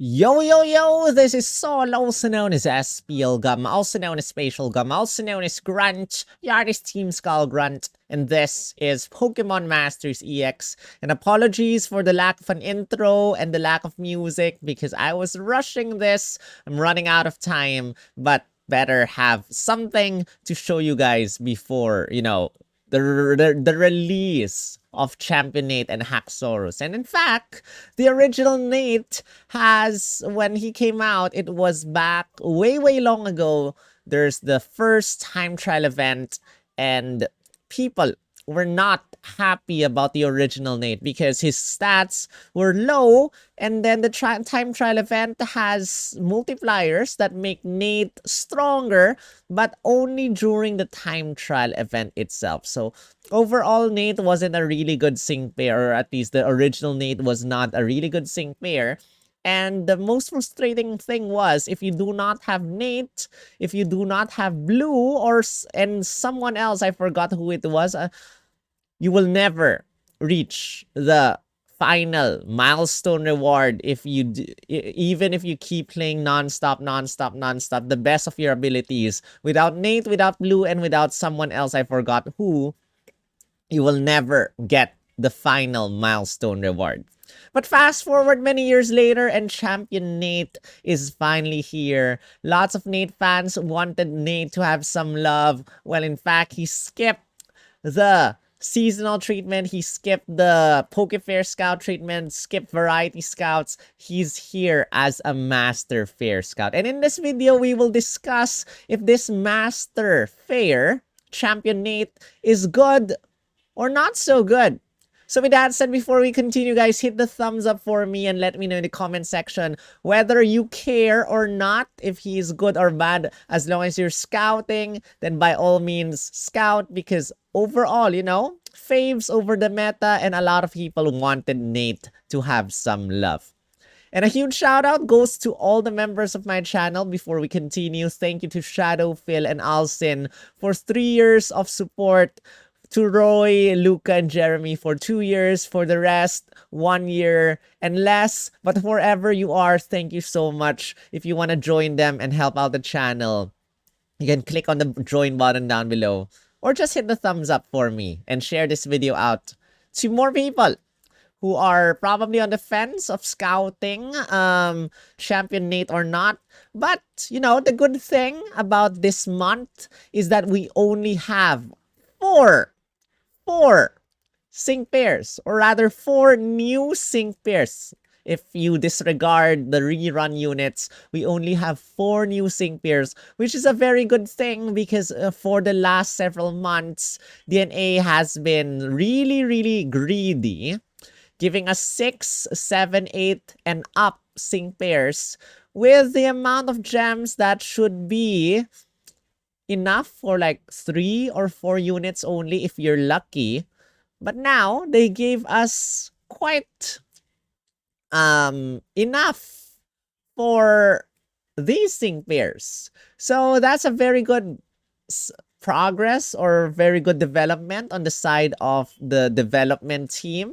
Yo, yo, yo, this is Sol, also known as SPL Gum, also known as Spatial Gum, also known as Grunt, Yardis Team Skull Grunt, and this is Pokemon Masters EX. And apologies for the lack of an intro and the lack of music because I was rushing this. I'm running out of time, but better have something to show you guys before, the release of Champion Nate and Haxorus. And in fact, the original Nate when he came out, it was back way, way long ago. There's the first time trial event, and people were not happy about the original Nate because his stats were low, and then the time trial event has multipliers that make Nate stronger, but only during the time trial event itself. So overall, Nate wasn't a really good sync pair, or at least the original Nate was not a really good sync pair. And the most frustrating thing was, if you do not have Nate, if you do not have Blue, and someone else, I forgot who it was, you will never reach the final milestone reward if you even if you keep playing nonstop, the best of your abilities. Without Nate, without Blue, and without someone else, I forgot who, you will never get the final milestone reward. But fast forward many years later, and Champion Nate is finally here. Lots of Nate fans wanted Nate to have some love. Well, in fact, he skipped the seasonal treatment, he skipped the Pokefair Scout treatment, skipped Variety Scouts. He's here as a Master Fair Scout. And in this video, we will discuss if this Master Fair Champion Nate is good or not so good. So with that said, before we continue, guys, hit the thumbs up for me and let me know in the comment section whether you care or not if he's good or bad. As long as you're scouting, then by all means scout, because overall, faves over the meta, and a lot of people wanted Nate to have some love. And a huge shout out goes to all the members of my channel. Before we continue, thank you to Shadow, Phil, and Alcin for 3 years of support. To Roy, Luca, and Jeremy for 2 years. For the rest, 1 year and less. But wherever you are, thank you so much. If you want to join them and help out the channel, you can click on the join button down below. Or just hit the thumbs up for me and share this video out to more people who are probably on the fence of scouting Champion Nate or not. But, the good thing about this month is that we only have four sync pairs, or rather 4 new sync pairs. If you disregard the rerun units, we only have 4 new sync pairs, which is a very good thing because for the last several months, DNA has been really, really greedy, giving us 6, 7, 8, and up sync pairs with the amount of gems that should be enough for like 3 or 4 units only if you're lucky. But now they gave us quite enough for these sync pairs. So that's a very good progress, or very good development on the side of the development team.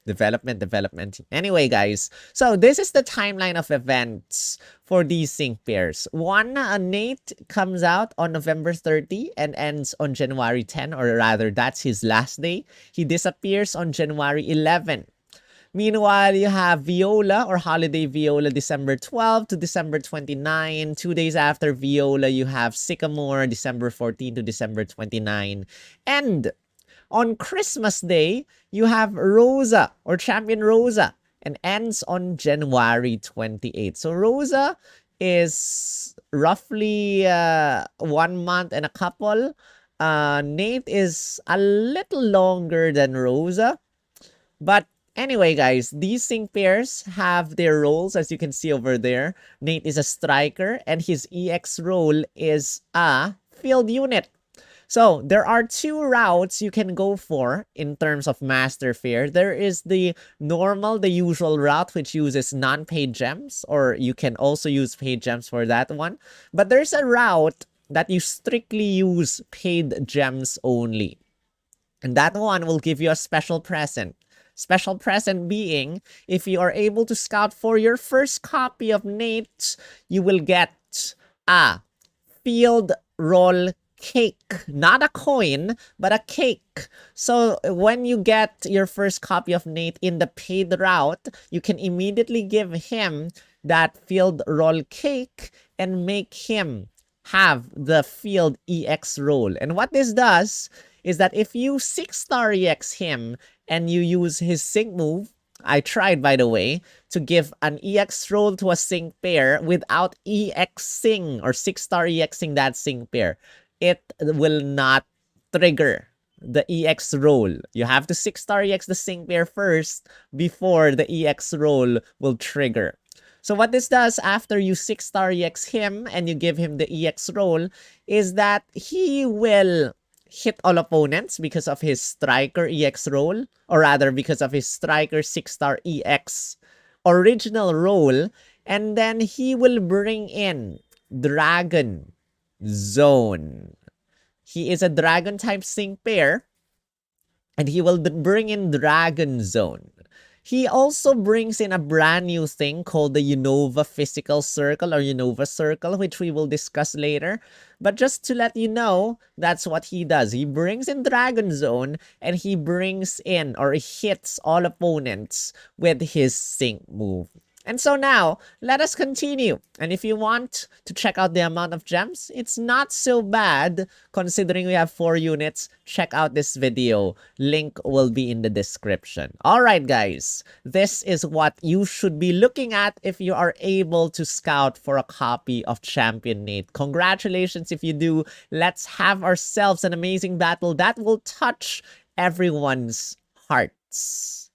Development. Anyway, guys, so this is the timeline of events for these sync pairs. One, Nate comes out on November 30 and ends on January 10, or rather, that's his last day. He disappears on January 11. Meanwhile, you have Viola, or Holiday Viola, December 12 to December 29. 2 days after Viola, you have Sycamore, December 14 to December 29. And on Christmas Day, you have Rosa, or Champion Rosa, and ends on January 28. So Rosa is roughly 1 month and a couple. Nate is a little longer than Rosa. But anyway, guys, these sync pairs have their roles, as you can see over there. Nate is a striker, and his EX role is a field unit. So there are 2 routes you can go for in terms of Master Fair. There is the normal, the usual route, which uses non-paid gems, or you can also use paid gems for that one. But there's a route that you strictly use paid gems only. And that one will give you a special present. Special present being, if you are able to scout for your first copy of Nate, you will get a field roll cake. Not a coin, but a cake. So when you get your first copy of Nate in the paid route, you can immediately give him that field roll cake and make him have the field EX roll. And what this does is that if you 6-star EX him and you use his sync move, I tried, by the way, to give an EX roll to a sync pair without EXing or 6-star EXing that sync pair. It will not trigger the EX roll. You have to 6-star EX the sync pair first before the EX roll will trigger. So what this does after you 6-star EX him and you give him the EX roll is that he will hit all opponents because of his striker EX roll, or rather because of his striker 6-star EX original roll, and then he will bring in Dragon Zone. He is a dragon type sync pair, and he will bring in Dragon Zone. He also brings in a brand new thing called the Unova Physical Circle or Unova Circle, which we will discuss later. But just to let you know, that's what he does. He brings in Dragon Zone and he brings in or hits all opponents with his sync move. And so now, let us continue. And if you want to check out the amount of gems, it's not so bad considering we have 4 units. Check out this video. Link will be in the description. Alright guys, this is what you should be looking at if you are able to scout for a copy of Champion Nate. Congratulations if you do. Let's have ourselves an amazing battle that will touch everyone's hearts.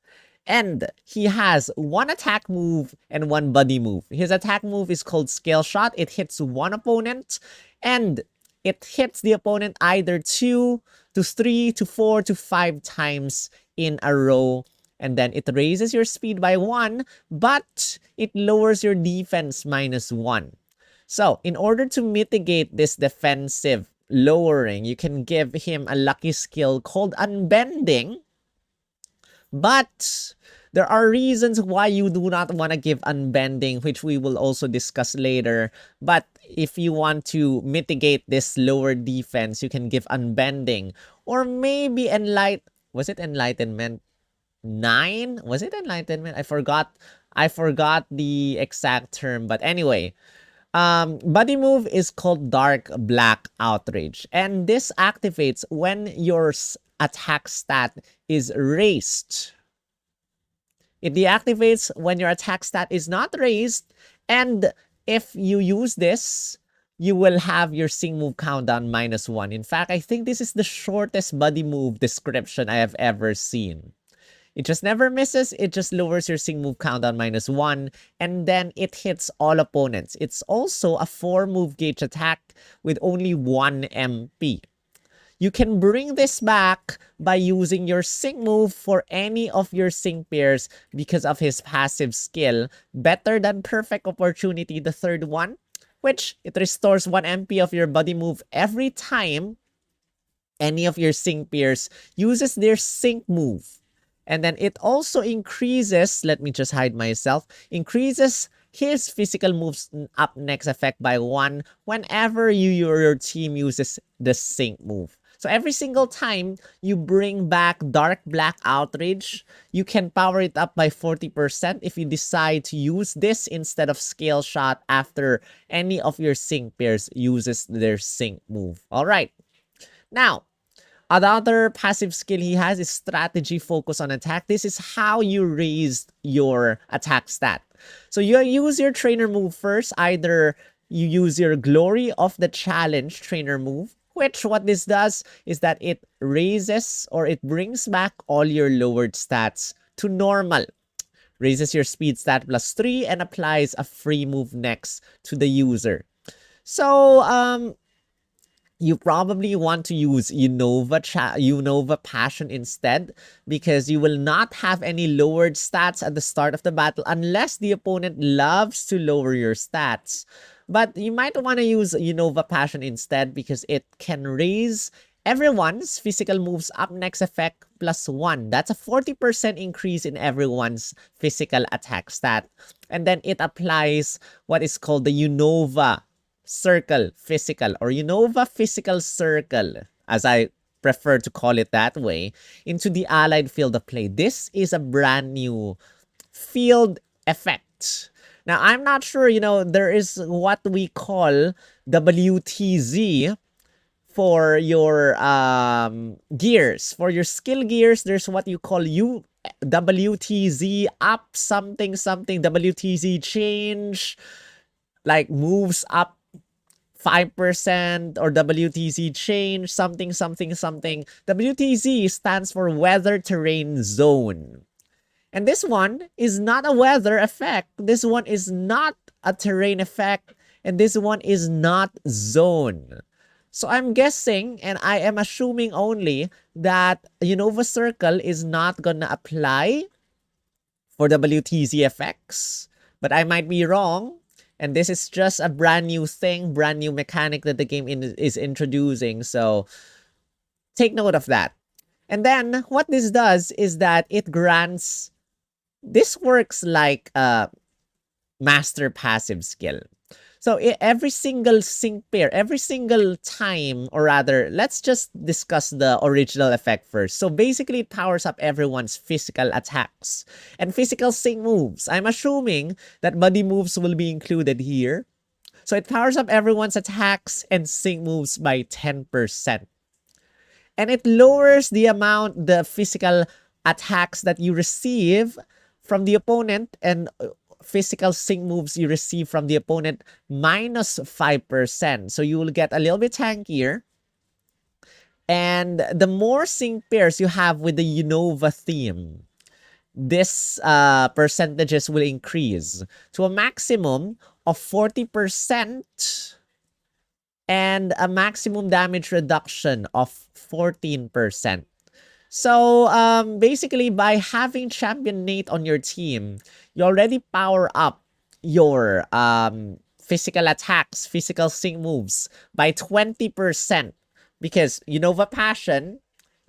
And he has 1 attack move and 1 buddy move. His attack move is called Scale Shot. It hits 1 opponent and it hits the opponent either 2 to 3 to 4 to 5 times in a row. And then it raises your speed by 1, but it lowers your defense -1. So in order to mitigate this defensive lowering, you can give him a lucky skill called Unbending. But there are reasons why you do not want to give Unbending, which we will also discuss later. But if you want to mitigate this lower defense, you can give Unbending. Or maybe was it Enlightenment 9? Was it Enlightenment? I forgot the exact term. But anyway, buddy move is called Dark Black Outrage. And this activates when your attack stat is raised. It deactivates when your attack stat is not raised, and if you use this, you will have your sync move countdown -1. In fact, I think this is the shortest buddy move description I have ever seen. It just never misses, it just lowers your sync move countdown -1, and then it hits all opponents. It's also a 4 move gauge attack with only 1 MP. You can bring this back by using your sync move for any of your sync pairs because of his passive skill, Better Than Perfect Opportunity, the 3rd one, which it restores 1 MP of your buddy move every time any of your sync pairs uses their sync move. And then it also increases, let me just hide myself, increases his physical moves up next effect by 1 whenever your team uses the sync move. So every single time you bring back Dark Black Outrage, you can power it up by 40% if you decide to use this instead of Scale Shot after any of your sync pairs uses their sync move. Alright. Now, another passive skill he has is Strategy Focus on Attack. This is how you raise your attack stat. So you use your trainer move first. Either you use your Glory of the Challenge trainer move, which what this does is that it raises or it brings back all your lowered stats to normal. Raises your speed stat +3 and applies a free move next to the user. So, you probably want to use Unova Passion instead, because you will not have any lowered stats at the start of the battle unless the opponent loves to lower your stats. But you might want to use Unova Passion instead because it can raise Everyone's physical moves up next effect +1. That's a 40% increase in everyone's physical attack stat. And then it applies what is called the Unova Circle Physical or Unova Physical Circle, as I prefer to call it that way, into the allied field of play. This is a brand new field effect. Now, I'm not sure, there is what we call WTZ for your gears. For your skill gears, there's what you call WTZ up something something, WTZ change, like moves up 5% or WTZ change, something, something, something. WTZ stands for weather terrain zone. And this one is not a weather effect. This one is not a terrain effect. And this one is not zone. So I'm guessing, and I am assuming only, that Unova Circle is not gonna apply for WTZ effects. But I might be wrong. And this is just a brand new thing, brand new mechanic that the game is introducing. So take note of that. And then what this does is that it grants... This works like a master passive skill. So every single sync pair, every single time, or rather, let's just discuss the original effect first. So basically, it powers up everyone's physical attacks and physical sync moves. I'm assuming that buddy moves will be included here. So it powers up everyone's attacks and sync moves by 10%. And it lowers the amount, the physical attacks that you receive from the opponent and physical sync moves you receive from the opponent -5%. So you will get a little bit tankier. And the more sync pairs you have with the Unova theme, this percentages will increase to a maximum of 40% and a maximum damage reduction of 14%. So, basically, by having Champion Nate on your team, you already power up your physical attacks, physical sync moves by 20%. Because Unova Passion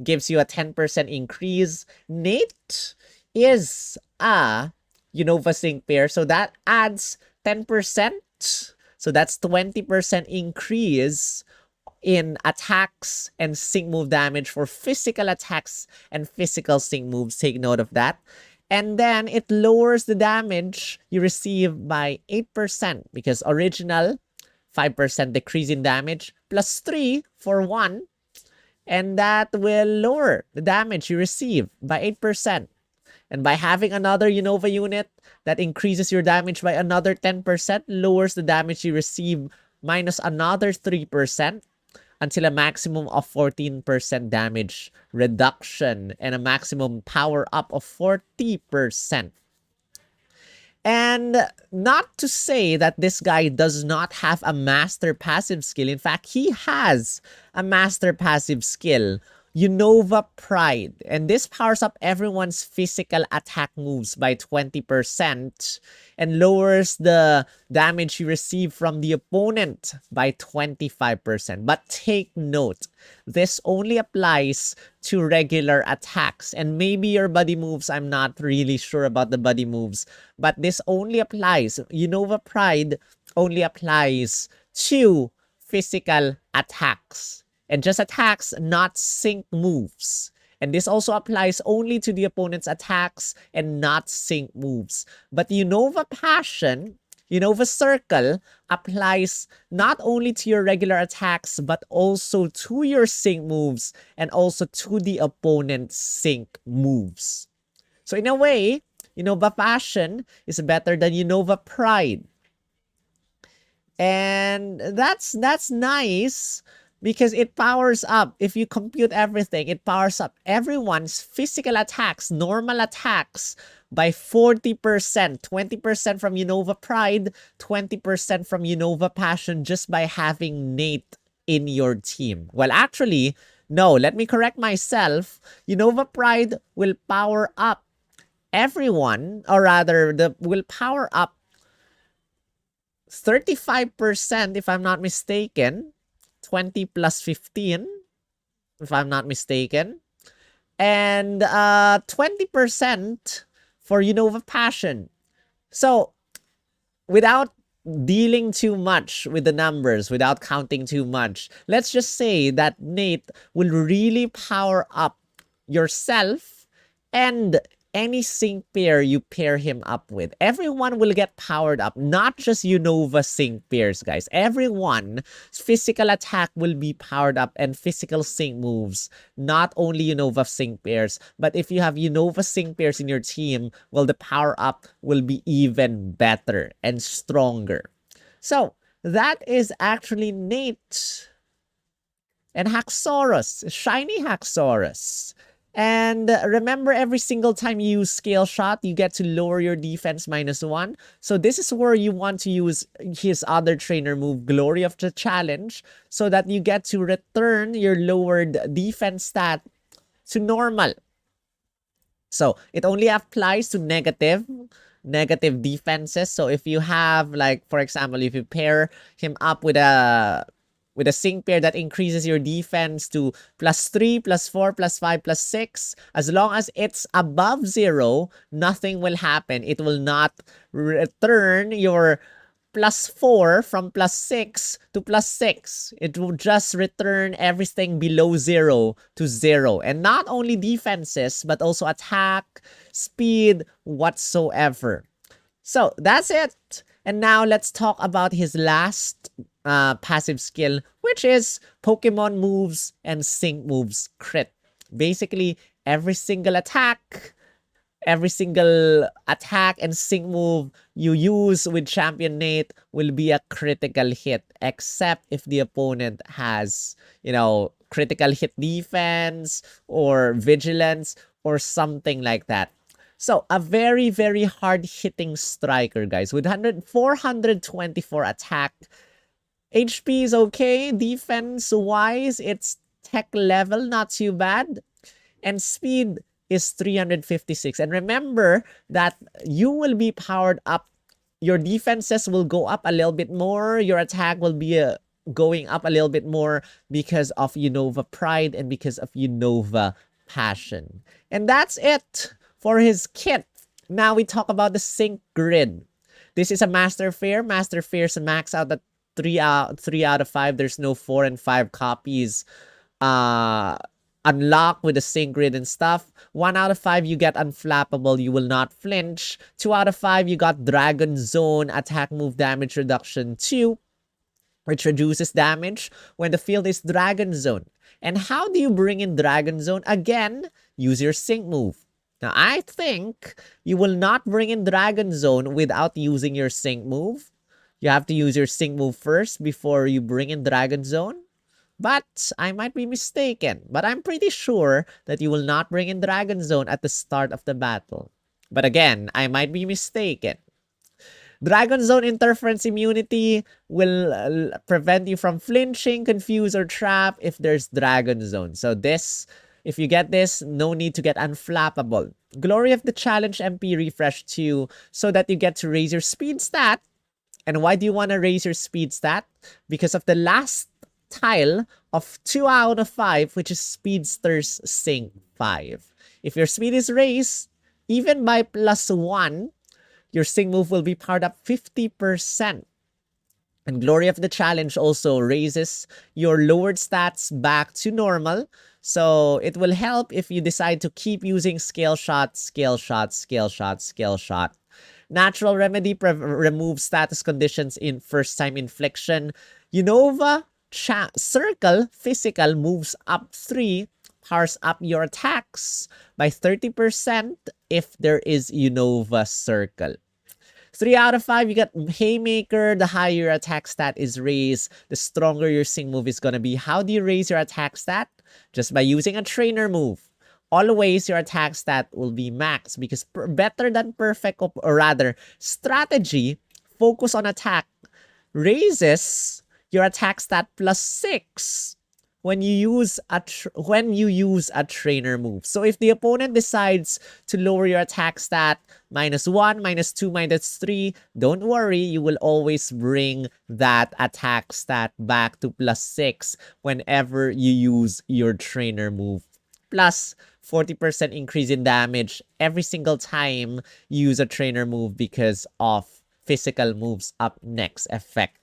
gives you a 10% increase. Nate is a Unova sync pair, so that adds 10%. So that's 20% increase in attacks and sync move damage for physical attacks and physical sync moves. Take note of that. And then it lowers the damage you receive by 8% because original 5% decrease in damage plus 3 for 1. And that will lower the damage you receive by 8%. And by having another Unova unit that increases your damage by another 10%, lowers the damage you receive minus another 3%. Until a maximum of 14% damage reduction and a maximum power up of 40%. And not to say that this guy does not have a master passive skill. In fact, he has a master passive skill, Unova Pride. And this powers up everyone's physical attack moves by 20% and lowers the damage you receive from the opponent by 25%. But take note, this only applies to regular attacks. And maybe your buddy moves, I'm not really sure about the buddy moves, but this only applies, Unova Pride only applies to physical attacks. And just attacks, not sync moves. And this also applies only to the opponent's attacks and not sync moves. But Unova Passion, Unova Circle, applies not only to your regular attacks, but also to your sync moves and also to the opponent's sync moves. So in a way, Unova Passion is better than Unova Pride. And that's nice. Because it powers up, if you compute everything, it powers up everyone's physical attacks, normal attacks, by 40%. 20% from Unova Pride, 20% from Unova Passion, just by having Nate in your team. Well, actually, no, let me correct myself. Unova Pride will power up everyone, or rather, will power up 35%, if I'm not mistaken. 20 plus 15 if I'm not mistaken. And 20% for Unova Passion. So, without dealing too much with the numbers, without counting too much, let's just say that Nate will really power up yourself and any sync pair you pair him up with. Everyone will get powered up, not just Unova sync pairs, guys. Everyone's physical attack will be powered up and physical sync moves, not only Unova sync pairs. But if you have Unova sync pairs in your team, well, the power up will be even better and stronger. So, that is actually Nate and Haxorus, shiny Haxorus. And remember, every single time you use Scale Shot, you get to lower your defense -1. So this is where you want to use his other trainer move, Glory of the Challenge, so that you get to return your lowered defense stat to normal. So it only applies to negative defenses. So if you have, like, for example, if you pair him up with a sync pair that increases your defense to +3, +4, +5, +6, as long as it's above 0, nothing will happen. It will not return your +4 from +6 to +6. It will just return everything below 0 to 0. And not only defenses, but also attack, speed, whatsoever. So that's it. And now let's talk about his last passive skill, which is Pokemon moves and sync moves crit. Basically, every single attack and sync move you use with Champion Nate will be a critical hit, except if the opponent has, critical hit defense or vigilance or something like that. So, a very, very hard-hitting striker, guys, with 424 attack. HP is okay. Defense-wise, it's tech level, not too bad. And speed is 356. And remember that you will be powered up. Your defenses will go up a little bit more. Your attack will be going up a little bit more because of Unova Pride and because of Unova Passion. And that's it for his kit. Now we talk about the sync grid. This is a Master Fair. Master Fairs max out at 3 out of 5. There's no 4 and 5 copies unlocked with the sync grid and stuff. 1 out of 5, you get Unflappable. You will not flinch. 2 out of 5, you got Dragon Zone, attack move damage reduction 2, which reduces damage when the field is Dragon Zone. And how do you bring in Dragon Zone? Again, use your sync move. Now, I think you will not bring in Dragon Zone without using your sync move. You have to use your sync move first before you bring in Dragon Zone. But I might be mistaken. But I'm pretty sure that you will not bring in Dragon Zone at the start of the battle. But again, I might be mistaken. Dragon Zone Interference Immunity will prevent you from flinching, confuse, or trap if there's Dragon Zone. So this, if you get this, no need to get Unflappable. Glory of the Challenge MP Refresh 2 so that you get to raise your speed stat. And why do you want to raise your speed stat? Because of the last tile of 2 out of 5, which is Speedster's Sync 5. If your speed is raised, even by +1, your sync move will be powered up 50%. And Glory of the Challenge also raises your lowered stats back to normal. So it will help if you decide to keep using Scale Shot, Scale Shot, Scale Shot, Scale Shot. Natural Remedy removes status conditions in first time infliction. Unova Circle Physical moves up 3, powers up your attacks by 30% if there is Unova Circle. 3 out of 5, you got Haymaker. The higher your attack stat is raised, the stronger your sync move is going to be. How do you raise your attack stat? Just by using a trainer move. Always your attack stat will be max because better than perfect, or rather, strategy, focus on attack, raises your attack stat +6 when you use a trainer move. So if the opponent decides to lower your attack stat -1, -2, -3, don't worry, you will always bring that attack stat back to +6 whenever you use your trainer move. Plus 40% increase in damage every single time you use a trainer move because of physical moves up next effect.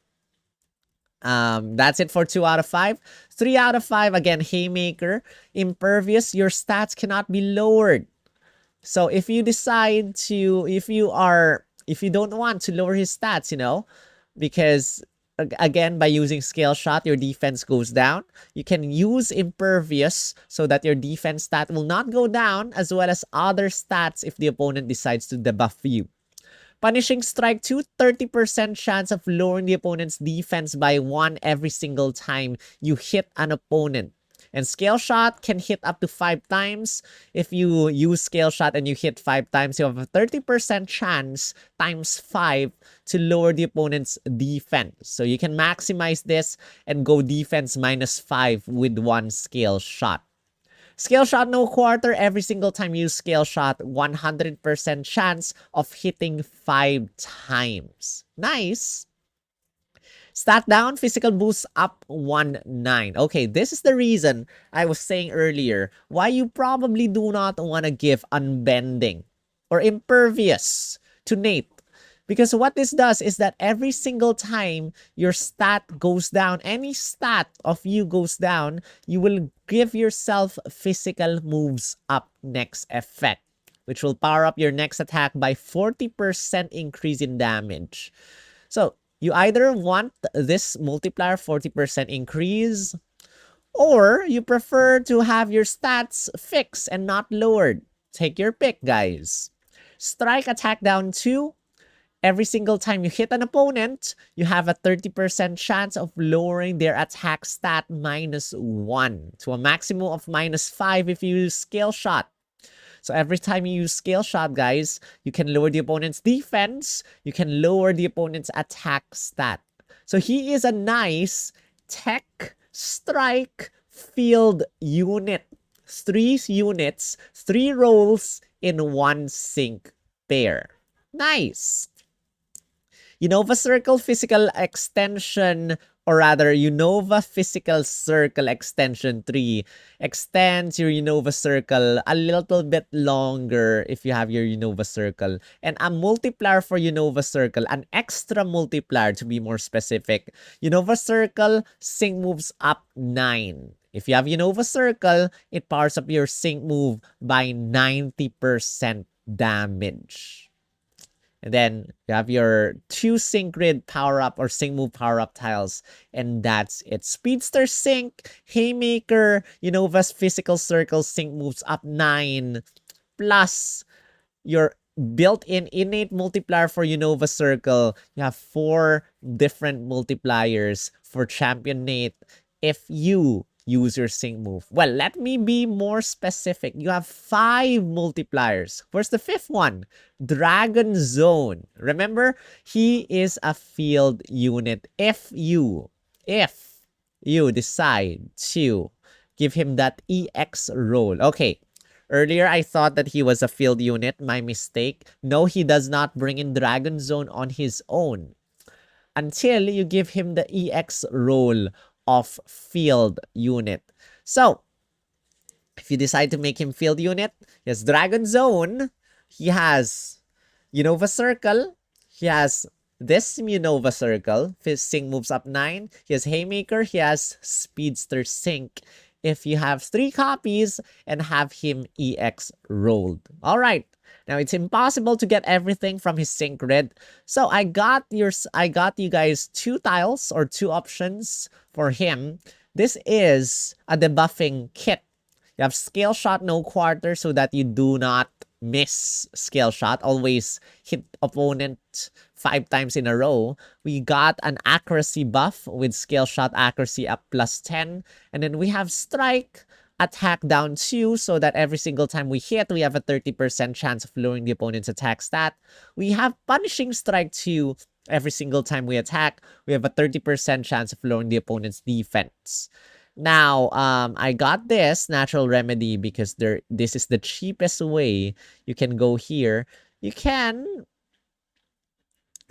That's it for 2 out of 5. 3 out of 5, again, Haymaker. Impervious, your stats cannot be lowered. So if you decide to, if you don't want to lower his stats, you know, because again, by using Scale Shot, your defense goes down. You can use Impervious so that your defense stat will not go down, as well as other stats if the opponent decides to debuff you. Punishing Strike 2, 30% chance of lowering the opponent's defense by 1 every single time you hit an opponent. And Scale Shot can hit up to 5 times. If you use Scale Shot and you hit 5 times, you have a 30% chance times 5 to lower the opponent's defense. So you can maximize this and go defense -5 with 1 Scale Shot. Scale Shot no quarter, every single time you use Scale Shot, 100% chance of hitting 5 times. Nice. Stat down, physical boost up 1/9. Okay, this is the reason I was saying earlier why you probably do not want to give Unbending or Impervious to Nate. Because what this does is that every single time your stat goes down, any stat of you goes down, you will give yourself physical moves up next effect, which will power up your next attack by 40% increase in damage. So you either want this multiplier 40% increase, or you prefer to have your stats fixed and not lowered. Take your pick, guys. Strike attack down 2. Every single time you hit an opponent, you have a 30% chance of lowering their attack stat -1 to a maximum of -5 if you use Scale Shot. So every time you use Scale Shot, guys, you can lower the opponent's defense, you can lower the opponent's attack stat. So he is a nice tech strike field unit. 3 units, 3 rolls in 1 sync pair. Nice. Unova Circle Physical Extension, or rather, Unova Physical Circle Extension 3 extends your Unova Circle a little bit longer if you have your Unova Circle. And a multiplier for Unova Circle, an extra multiplier to be more specific. Unova Circle, sync moves up 9. If you have Unova Circle, it powers up your sync move by 90% damage. And then you have your 2 sync grid power up or sync move power up tiles. And that's it. Speedster sync, Haymaker, Unova's physical circle sync moves up 9. Plus your built-in innate multiplier for Unova Circle. You have 4 different multipliers for Champion Nate if you use your sync move. Well, let me be more specific. You have 5 multipliers. Where's the 5th one? Dragon Zone. Remember, he is a field unit. If you decide to give him that EX roll. Okay, earlier I thought that he was a field unit. My mistake. No, he does not bring in Dragon Zone on his own until you give him the EX roll of field unit. So, if you decide to make him field unit, he has Dragon Zone, he has Unova Circle, he has this Unova Circle, his sync moves up 9, he has Haymaker, he has Speedster Sync. If you have 3 copies and have him EX rolled. Alright, now it's impossible to get everything from his sync grid. So I got you guys 2 tiles or 2 options for him. This is a debuffing kit. You have Scale Shot no quarter so that you do not miss Scale Shot. Always hit opponent 5 times in a row. We got an accuracy buff with Scale Shot accuracy up +10. And then we have Strike attack down 2 so that every single time we hit, we have a 30% chance of lowering the opponent's attack stat. We have Punishing Strike 2. Every single time we attack, we have a 30% chance of lowering the opponent's defense. Now, I got this natural remedy because this is the cheapest way. You can go here. You can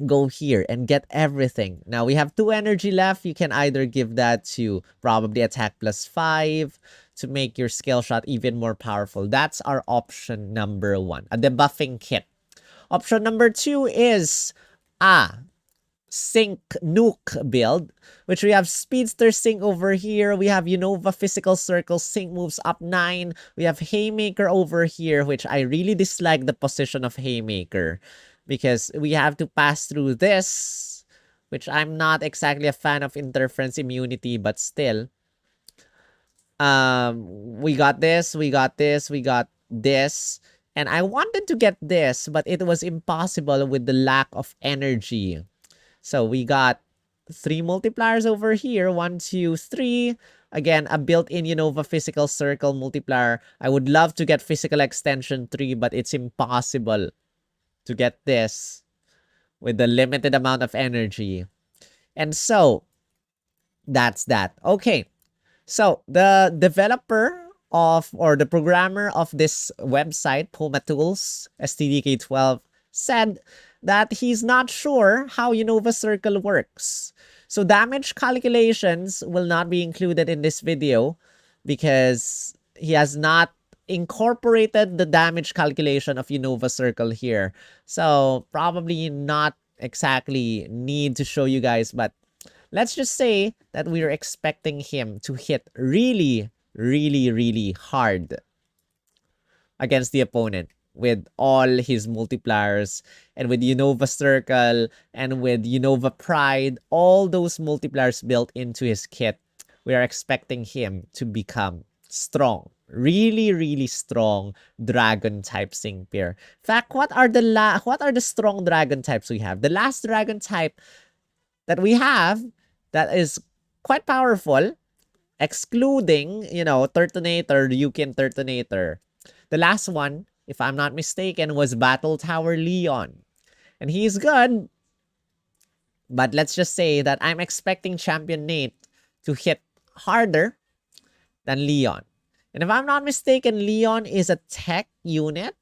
go here and get everything. Now, we have 2 energy left. You can either give that to probably attack +5 to make your skill shot even more powerful. That's our option number 1, a debuffing kit. Option number 2 is sync nuke build, which we have speedster sync over here. We have Unova physical circle sync moves up 9. We have haymaker over here, which I really dislike the position of haymaker because we have to pass through this, which I'm not exactly a fan of interference immunity, but still. We got this, we got this, we got this. And I wanted to get this, but it was impossible with the lack of energy. So we got 3 multipliers over here. 1, 2, 3. Again, a built-in Unova physical circle multiplier. I would love to get physical extension 3, but it's impossible to get this with the limited amount of energy. And so, that's that. Okay. So, the developer of, or the programmer of this website, Puma Tools, STDK12, said that he's not sure how Unova Circle works. So damage calculations will not be included in this video because he has not incorporated the damage calculation of Unova Circle here. So probably not exactly need to show you guys, but let's just say that we're expecting him to hit really, really, really hard against the opponent with all his multipliers and with Unova Circle and with Unova Pride, all those multipliers built into his kit. We are expecting him to become strong. Really, really strong dragon type sync pair. In fact, what are the strong dragon types we have? The last dragon type that we have that is quite powerful, excluding, Turtonator, Yukin Turtonator. The last one, if I'm not mistaken, was Battle Tower Leon. And he's good. But let's just say that I'm expecting Champion Nate to hit harder than Leon. And if I'm not mistaken, Leon is a tech unit.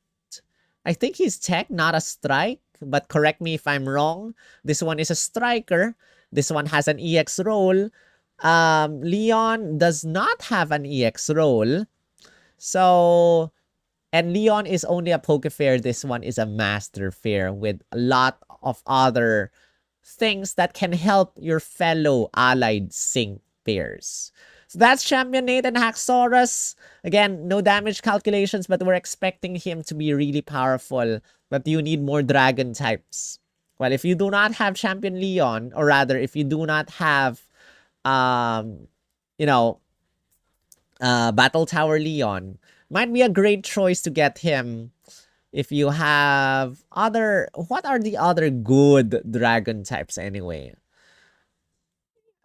I think he's tech, not a strike. But correct me if I'm wrong. This one is a striker. This one has an EX roll. Leon does not have an EX roll. So, and Leon is only a Poke Fair. This one is a Master Fair with a lot of other things that can help your fellow allied sync pairs. So that's Champion Nate and Haxorus. Again, no damage calculations, but we're expecting him to be really powerful. But you need more dragon types. Well, if you do not have Champion Leon, or rather, if you do not have, Battle Tower Leon, might be a great choice to get him if you have other... What are the other good dragon types anyway?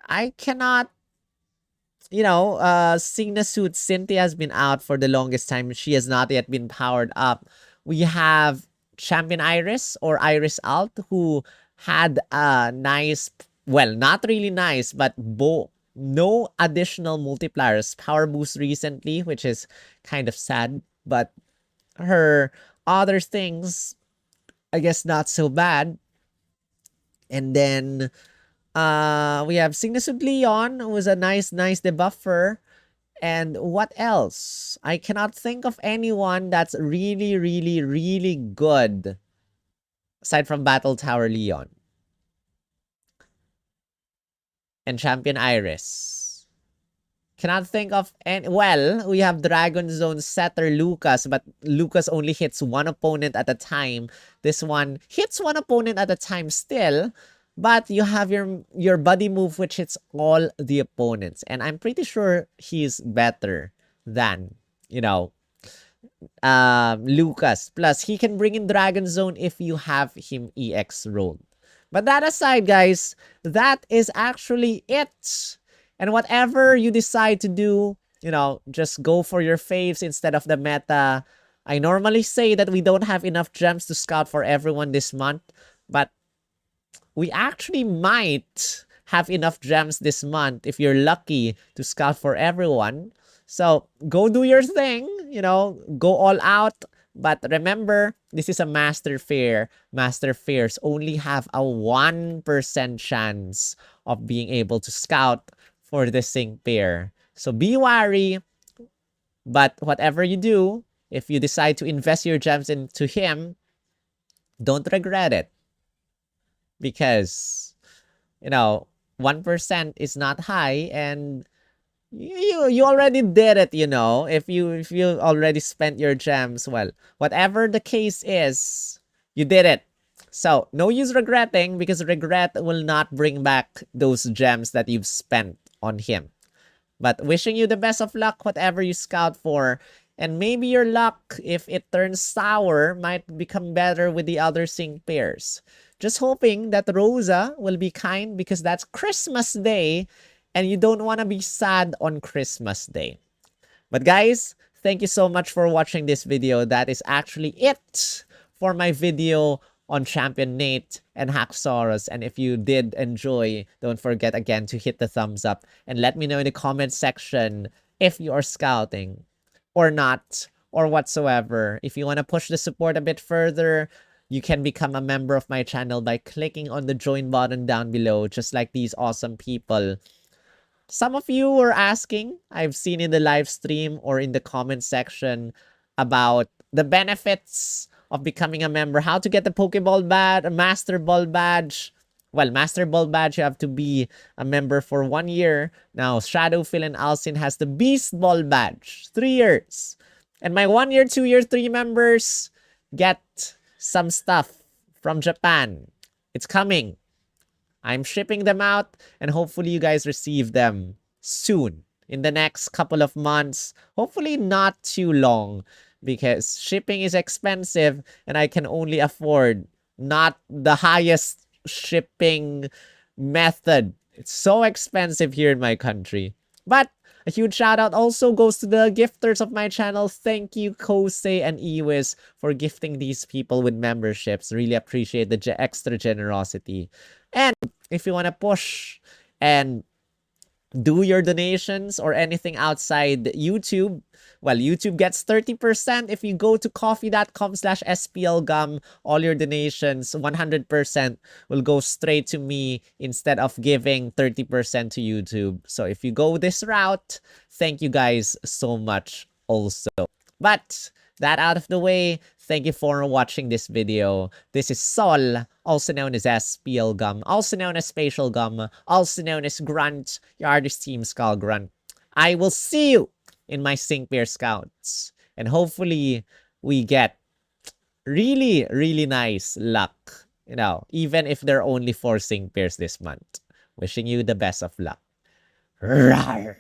I cannot... Signa Suit Cynthia has been out for the longest time. She has not yet been powered up. We have Champion Iris or Iris Alt, who had a nice... Well, not really nice, but no additional multipliers. Power boost recently, which is kind of sad. But her other things, I guess not so bad. And then we have Signisud Leon, who is a nice debuffer. And what else? I cannot think of anyone that's really, really, really good aside from Battle Tower Leon and Champion Iris. Cannot think of any... Well, we have Dragon Zone Setter Lucas, but Lucas only hits one opponent at a time. This one hits one opponent at a time still, but you have your buddy move, which hits all the opponents. And I'm pretty sure he's better than, Lucas. Plus, he can bring in Dragon Zone if you have him EX rolled. But that aside, guys, that is actually it. And whatever you decide to do, just go for your faves instead of the meta. I normally say that we don't have enough gems to scout for everyone this month, but we actually might have enough gems this month if you're lucky to scout for everyone. So go do your thing, go all out. But remember, this is a master fair. Master fairs only have a 1% chance of being able to scout for the sync pair. So be wary. But whatever you do, if you decide to invest your gems into him, don't regret it. Because, 1% is not high, and you already did it, If you already spent your gems, well, whatever the case is, you did it. So no use regretting, because regret will not bring back those gems that you've spent on him. But wishing you the best of luck, whatever you scout for. And maybe your luck, if it turns sour, might become better with the other sync pairs. Just hoping that Rosa will be kind, because that's Christmas Day and you don't want to be sad on Christmas Day. But guys, thank you so much for watching this video. That is actually it for my video on Champion Nate and Haxorus. And if you did enjoy, don't forget again to hit the thumbs up and let me know in the comment section if you are scouting or not, or whatsoever. If you want to push the support a bit further, you can become a member of my channel by clicking on the join button down below, just like these awesome people. Some of you were asking, I've seen in the live stream or in the comment section, about the benefits of becoming a member, how to get the Pokeball badge, a Master Ball badge. Well, Master Ball badge, you have to be a member for 1 year. Now, Shadowfill and Alcin has the Beast Ball badge, 3 years. And my 1 year, 2 year, 3 members get some stuff from Japan. It's coming. I'm shipping them out, and hopefully you guys receive them soon, in the next couple of months. Hopefully not too long, because shipping is expensive and I can only afford not the highest shipping method. It's so expensive here in my country. But a huge shout out also goes to the gifters of my channel. Thank you, Kosei and Iwis, for gifting these people with memberships. Really appreciate the extra generosity. And if you want to push and do your donations or anything outside YouTube, well, YouTube gets 30% if you go to coffee.com/splgum. All your donations, 100% will go straight to me instead of giving 30% to YouTube. So if you go this route, thank you guys so much also. But that out of the way, thank you for watching this video. This is Sol, also known as SPLgum, also known as Spatial Gum, also known as Grunt, your artist team Skull Grunt. I will see you in my Sync Pair Scouts. And hopefully, we get really, really nice luck. Even if there are only 4 Sync Pairs this month. Wishing you the best of luck. Rawr!